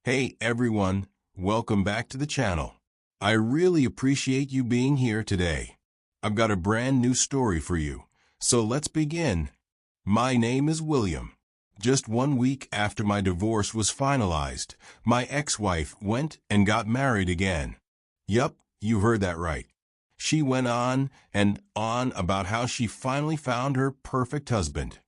Hey everyone, welcome back to the channel. I really appreciate you being here today. I've got a brand new story for you, so let's begin. My name is William. Just 1 week after my divorce was finalized, my ex-wife went and got married again. Yup, you heard that right. She went on and on about how she finally found her perfect husband.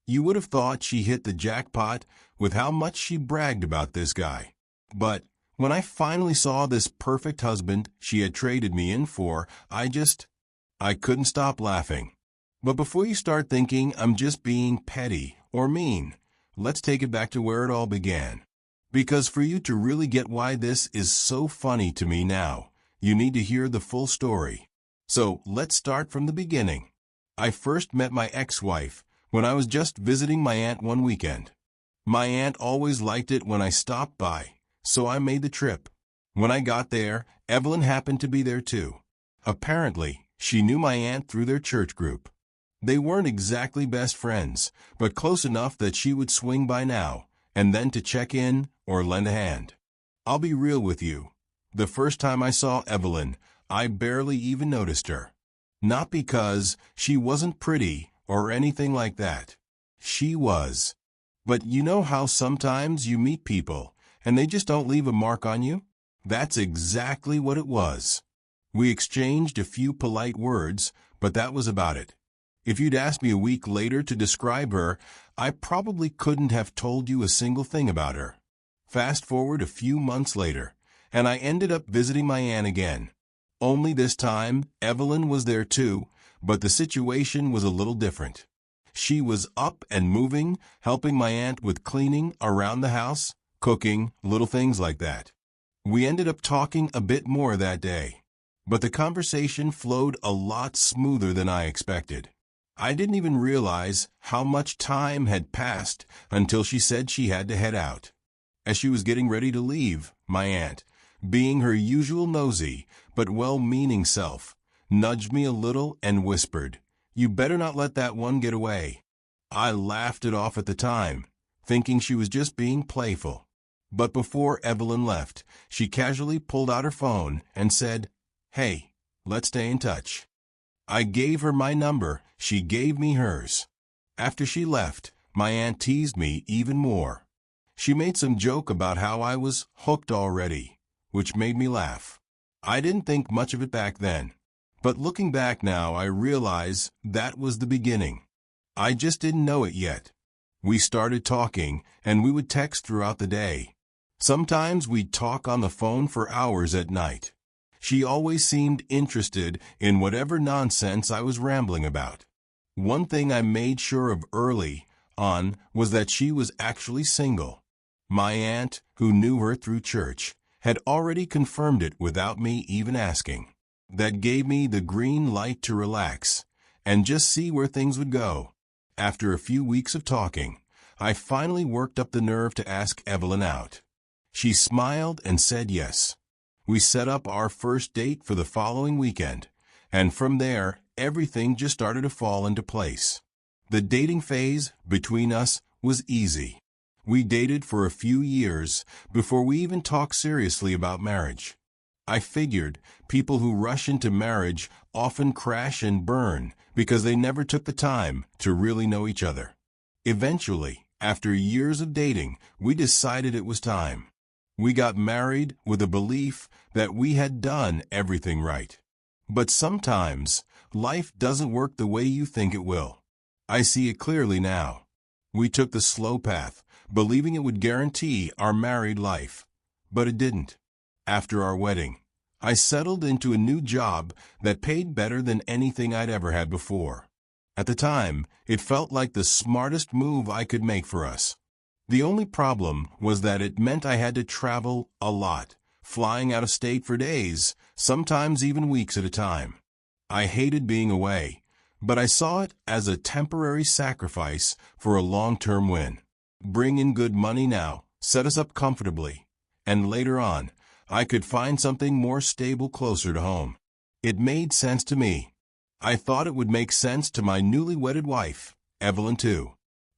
You would have thought she hit the jackpot with how much she bragged about this guy. But when I finally saw this perfect husband she had traded me in for, I couldn't stop laughing. But before you start thinking I'm just being petty or mean, let's take it back to where it all began. Because for you to really get why this is so funny to me now, you need to hear the full story. So let's start from the beginning. I first met my ex-wife when I was just visiting my aunt one weekend. My aunt always liked it when I stopped by, so I made the trip. When I got there, Evelyn happened to be there too. Apparently, she knew my aunt through their church group. They weren't exactly best friends, but close enough that she would swing by now and then to check in or lend a hand. I'll be real with you. The first time I saw Evelyn, I barely even noticed her. Not because she wasn't pretty or anything like that. She was. But you know how sometimes you meet people and they just don't leave a mark on you? That's exactly what it was. We exchanged a few polite words, but that was about it. If you'd asked me a week later to describe her, I probably couldn't have told you a single thing about her. Fast forward a few months later, and I ended up visiting my aunt again. Only this time, Evelyn was there too, but the situation was a little different. She was up and moving, helping my aunt with cleaning around the house, cooking, little things like that. We ended up talking a bit more that day, but the conversation flowed a lot smoother than I expected. I didn't even realize how much time had passed until she said she had to head out. As she was getting ready to leave, my aunt, being her usual nosy but well-meaning self, nudged me a little and whispered, "You better not let that one get away." I laughed it off at the time, thinking she was just being playful. But before Evelyn left, she casually pulled out her phone and said, "Hey, let's stay in touch." I gave her my number, she gave me hers. After she left, my aunt teased me even more. She made some joke about how I was hooked already, which made me laugh. I didn't think much of it back then. But looking back now, I realize that was the beginning. I just didn't know it yet. We started talking, and we would text throughout the day. Sometimes we'd talk on the phone for hours at night. She always seemed interested in whatever nonsense I was rambling about. One thing I made sure of early on was that she was actually single. My aunt, who knew her through church, had already confirmed it without me even asking. That gave me the green light to relax and just see where things would go. After a few weeks of talking, I finally worked up the nerve to ask Evelyn out. She smiled and said yes. We set up our first date for the following weekend, and from there, everything just started to fall into place. The dating phase between us was easy. We dated for a few years before we even talked seriously about marriage. I figured people who rush into marriage often crash and burn because they never took the time to really know each other. Eventually, after years of dating, we decided it was time. We got married with a belief that we had done everything right. But sometimes, life doesn't work the way you think it will. I see it clearly now. We took the slow path, believing it would guarantee our married life. But it didn't. After our wedding, I settled into a new job that paid better than anything I'd ever had before. At the time, it felt like the smartest move I could make for us. The only problem was that it meant I had to travel a lot, flying out of state for days, sometimes even weeks at a time. I hated being away, but I saw it as a temporary sacrifice for a long-term win. Bring in good money now, set us up comfortably, and later on, I could find something more stable closer to home. It made sense to me. I thought it would make sense to my newly wedded wife, Evelyn too.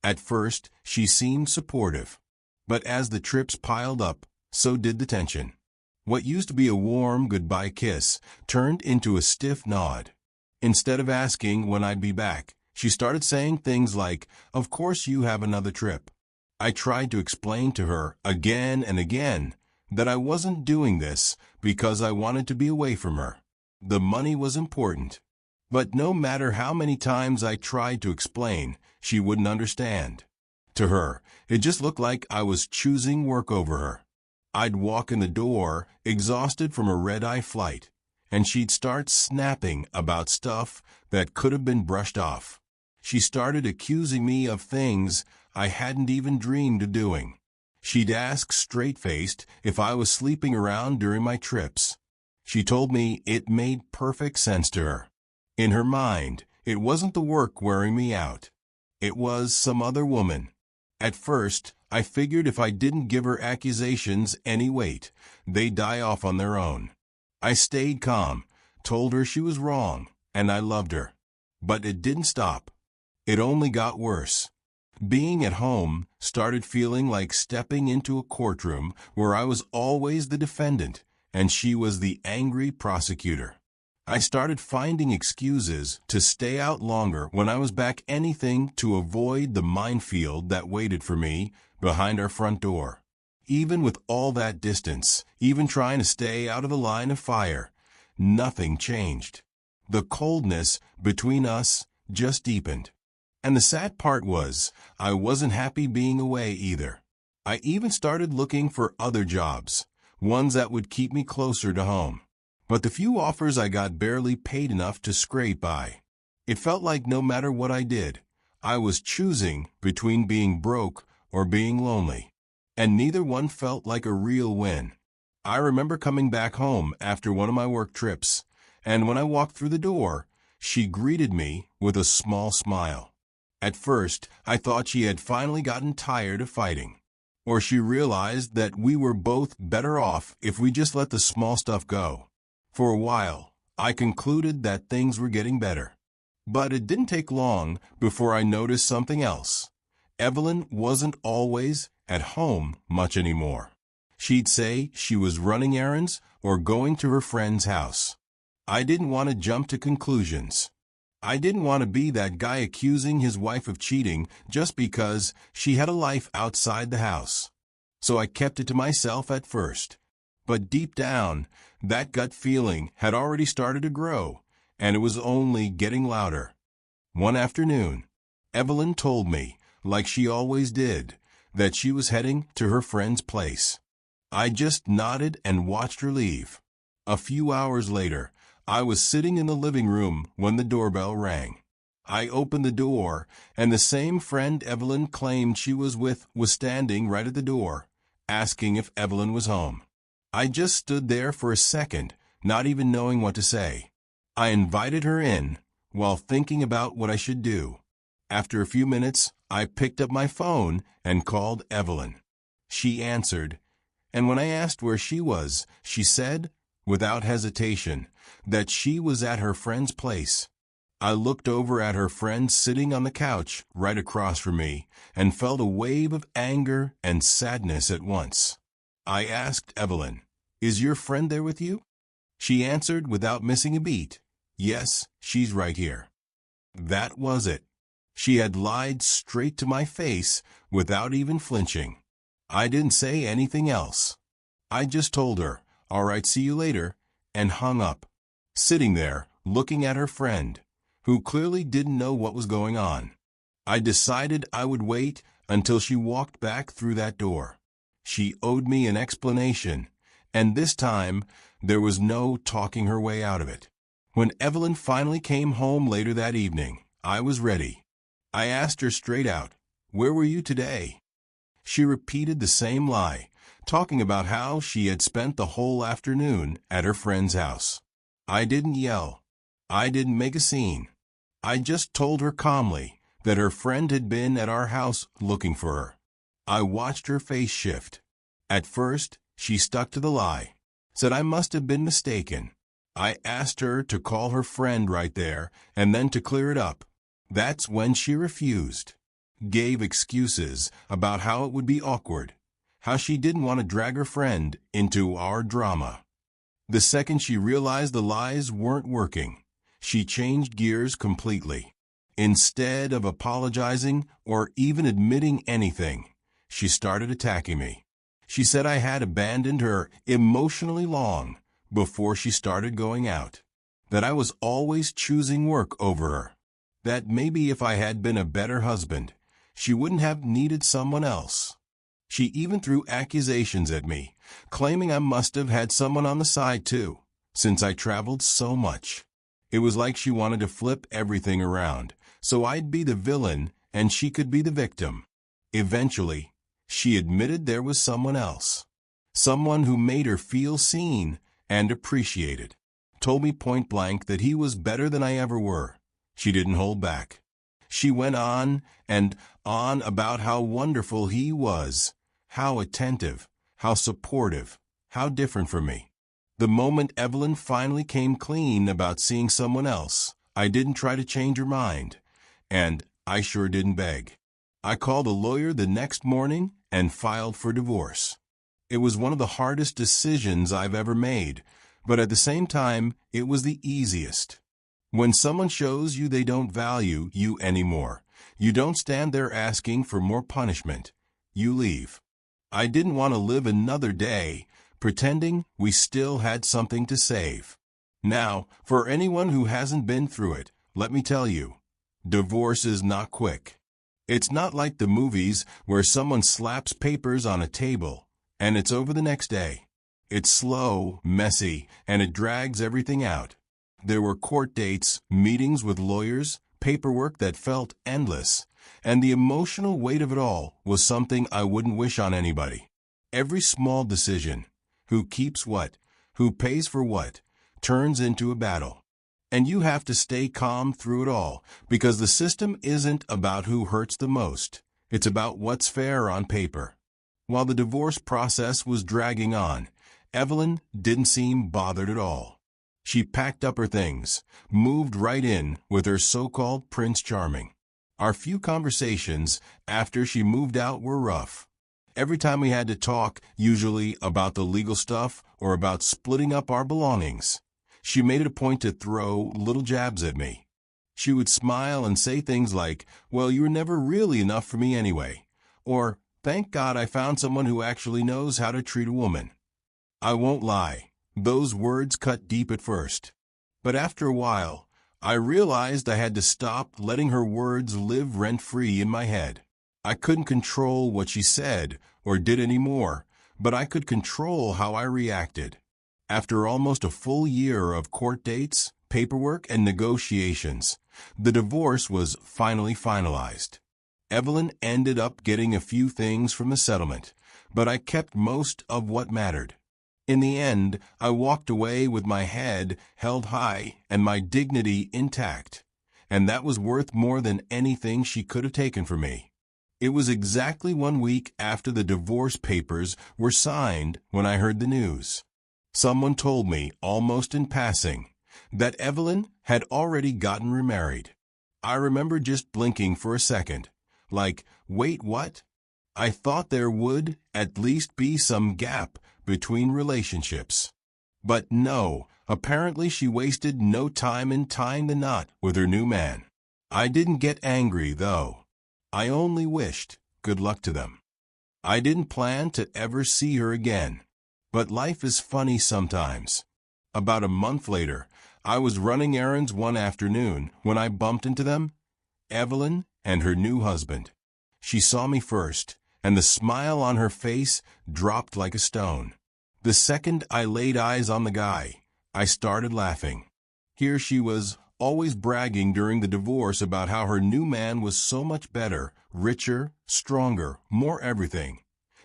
At first, she seemed supportive. But as the trips piled up, so did the tension. What used to be a warm goodbye kiss turned into a stiff nod. Instead of asking when I'd be back, she started saying things like, "Of course you have another trip." I tried to explain to her again and again that I wasn't doing this because I wanted to be away from her. The money was important. But no matter how many times I tried to explain, she wouldn't understand. To her, it just looked like I was choosing work over her. I'd walk in the door, exhausted from a red-eye flight, and she'd start snapping about stuff that could have been brushed off. She started accusing me of things I hadn't even dreamed of doing. She'd ask straight-faced if I was sleeping around during my trips. She told me it made perfect sense to her. In her mind, it wasn't the work wearing me out. It was some other woman. At first, I figured if I didn't give her accusations any weight, they'd die off on their own. I stayed calm, told her she was wrong, and I loved her. But it didn't stop. It only got worse. Being at home started feeling like stepping into a courtroom where I was always the defendant and she was the angry prosecutor. I started finding excuses to stay out longer when I was back, anything to avoid the minefield that waited for me behind our front door. Even with all that distance, even trying to stay out of the line of fire, nothing changed. The coldness between us just deepened. And the sad part was, I wasn't happy being away either. I even started looking for other jobs, ones that would keep me closer to home. But the few offers I got barely paid enough to scrape by. It felt like no matter what I did, I was choosing between being broke or being lonely. And neither one felt like a real win. I remember coming back home after one of my work trips, and when I walked through the door, she greeted me with a small smile. At first, I thought she had finally gotten tired of fighting, or she realized that we were both better off if we just let the small stuff go. For a while, I concluded that things were getting better. But it didn't take long before I noticed something else. Evelyn wasn't always at home much anymore. She'd say she was running errands or going to her friend's house. I didn't want to jump to conclusions. I didn't want to be that guy accusing his wife of cheating just because she had a life outside the house. So I kept it to myself at first. But deep down, that gut feeling had already started to grow, and it was only getting louder. One afternoon, Evelyn told me, like she always did, that she was heading to her friend's place. I just nodded and watched her leave. A few hours later, I was sitting in the living room when the doorbell rang. I opened the door, and the same friend Evelyn claimed she was with was standing right at the door, asking if Evelyn was home. I just stood there for a second, not even knowing what to say. I invited her in, while thinking about what I should do. After a few minutes, I picked up my phone and called Evelyn. She answered, and when I asked where she was, she said, without hesitation, that she was at her friend's place. I looked over at her friend sitting on the couch right across from me and felt a wave of anger and sadness at once. I asked Evelyn, "Is your friend there with you?" She answered without missing a beat, "Yes, she's right here." That was it. She had lied straight to my face without even flinching. I didn't say anything else. I just told her, "All right, see you later," and hung up. Sitting there, looking at her friend, who clearly didn't know what was going on. I decided I would wait until she walked back through that door. She owed me an explanation, and this time there was no talking her way out of it. When Evelyn finally came home later that evening, I was ready. I asked her straight out, "Where were you today?" She repeated the same lie, talking about how she had spent the whole afternoon at her friend's house. I didn't yell. I didn't make a scene. I just told her calmly that her friend had been at our house looking for her. I watched her face shift. At first, she stuck to the lie, said I must have been mistaken. I asked her to call her friend right there and then to clear it up. That's when she refused. Gave excuses about how it would be awkward, how she didn't want to drag her friend into our drama. The second she realized the lies weren't working, she changed gears completely. Instead of apologizing or even admitting anything, she started attacking me. She said I had abandoned her emotionally long before she started going out, that I was always choosing work over her, that maybe if I had been a better husband, she wouldn't have needed someone else. She even threw accusations at me, claiming I must have had someone on the side too, since I traveled so much. It was like she wanted to flip everything around, so I'd be the villain and she could be the victim. Eventually, she admitted there was someone else. Someone who made her feel seen and appreciated. Told me point blank that he was better than I ever were. She didn't hold back. She went on and on about how wonderful he was, how attentive, how supportive, how different from me. The moment Evelyn finally came clean about seeing someone else, I didn't try to change her mind, and I sure didn't beg. I called a lawyer the next morning and filed for divorce. It was one of the hardest decisions I've ever made, but at the same time, it was the easiest. When someone shows you they don't value you anymore, you don't stand there asking for more punishment. You leave. I didn't want to live another day pretending we still had something to save. Now, for anyone who hasn't been through it, let me tell you, divorce is not quick. It's not like the movies where someone slaps papers on a table and it's over the next day. It's slow, messy, and it drags everything out. There were court dates, meetings with lawyers, paperwork that felt endless, and the emotional weight of it all was something I wouldn't wish on anybody. Every small decision, who keeps what, who pays for what, turns into a battle. And you have to stay calm through it all, because the system isn't about who hurts the most. It's about what's fair on paper. While the divorce process was dragging on, Evelyn didn't seem bothered at all. She packed up her things, moved right in with her so-called Prince Charming. Our few conversations after she moved out were rough. Every time we had to talk, usually about the legal stuff or about splitting up our belongings, she made it a point to throw little jabs at me. She would smile and say things like, "Well, you were never really enough for me anyway," or, "Thank God I found someone who actually knows how to treat a woman." I won't lie, those words cut deep at first. But after a while, I realized I had to stop letting her words live rent-free in my head. I couldn't control what she said or did anymore, but I could control how I reacted. After almost a full year of court dates, paperwork, and negotiations, the divorce was finally finalized. Evelyn ended up getting a few things from the settlement, but I kept most of what mattered. In the end, I walked away with my head held high and my dignity intact, and that was worth more than anything she could have taken from me. It was exactly 1 week after the divorce papers were signed when I heard the news. Someone told me, almost in passing, that Evelyn had already gotten remarried. I remember just blinking for a second, like, wait, what? I thought there would at least be some gap between relationships. But no, apparently she wasted no time in tying the knot with her new man. I didn't get angry, though. I only wished good luck to them. I didn't plan to ever see her again. But life is funny sometimes. About a month later, I was running errands one afternoon when I bumped into them, Evelyn and her new husband. She saw me first, and the smile on her face dropped like a stone. The second I laid eyes on the guy, I started laughing. Here she was, always bragging during the divorce about how her new man was so much better, richer, stronger, more everything.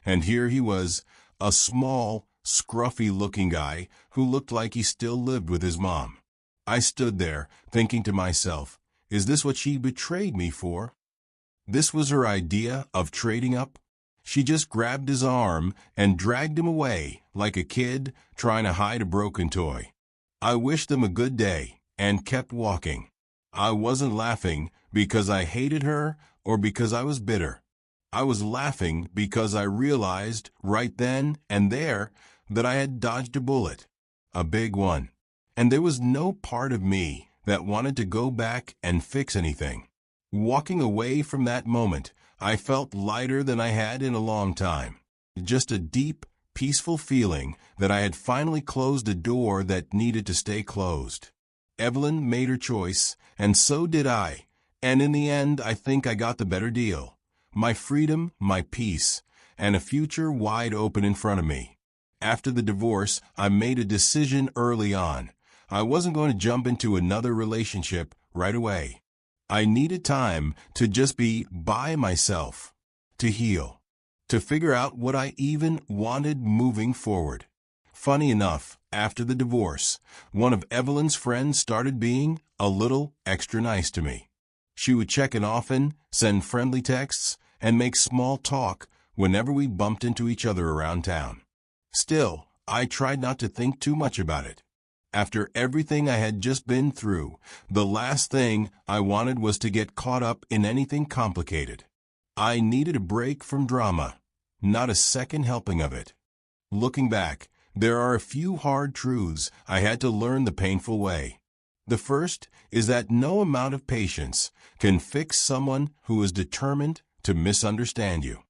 And here he was, a small, scruffy-looking guy who looked like he still lived with his mom. I stood there, thinking to myself, is this what she betrayed me for? This was her idea of trading up? She just grabbed his arm and dragged him away like a kid trying to hide a broken toy. I wished them a good day and kept walking. I wasn't laughing because I hated her or because I was bitter. I was laughing because I realized right then and there that I had dodged a bullet, a big one. And there was no part of me that wanted to go back and fix anything. Walking away from that moment, I felt lighter than I had in a long time. Just a deep, peaceful feeling that I had finally closed a door that needed to stay closed. Evelyn made her choice, and so did I. And in the end, I think I got the better deal. My freedom, my peace, and a future wide open in front of me. After the divorce, I made a decision early on. I wasn't going to jump into another relationship right away. I needed time to just be by myself, to heal, to figure out what I even wanted moving forward. Funny enough, after the divorce, one of Evelyn's friends started being a little extra nice to me. She would check in often, send friendly texts, and make small talk whenever we bumped into each other around town. Still, I tried not to think too much about it. After everything I had just been through, the last thing I wanted was to get caught up in anything complicated. I needed a break from drama, not a second helping of it. Looking back, there are a few hard truths I had to learn the painful way. The first is that no amount of patience can fix someone who is determined to misunderstand you.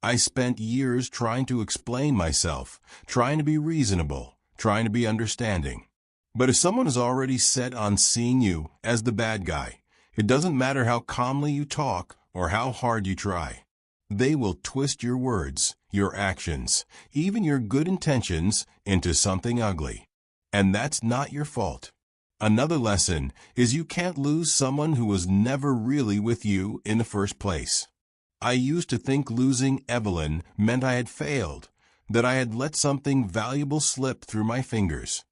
I spent years trying to explain myself, trying to be reasonable, trying to be understanding. But if someone is already set on seeing you as the bad guy, it doesn't matter how calmly you talk or how hard you try. They will twist your words, your actions, even your good intentions into something ugly. And that's not your fault. Another lesson is you can't lose someone who was never really with you in the first place. I used to think losing Evelyn meant I had failed, that I had let something valuable slip through my fingers.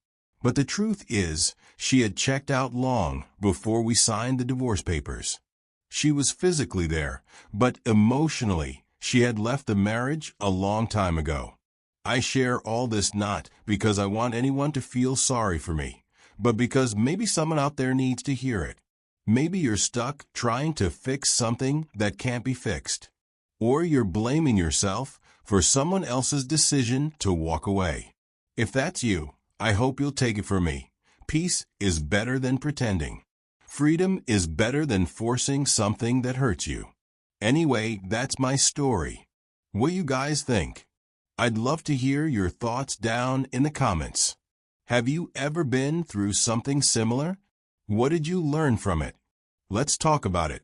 But the truth is, she had checked out long before we signed the divorce papers. She was physically there, but emotionally, she had left the marriage a long time ago. I share all this not because I want anyone to feel sorry for me, but because maybe someone out there needs to hear it. Maybe you're stuck trying to fix something that can't be fixed. Or you're blaming yourself for someone else's decision to walk away. If that's you, I hope you'll take it from me. Peace is better than pretending. Freedom is better than forcing something that hurts you. Anyway, that's my story. What do you guys think? I'd love to hear your thoughts down in the comments. Have you ever been through something similar? What did you learn from it? Let's talk about it.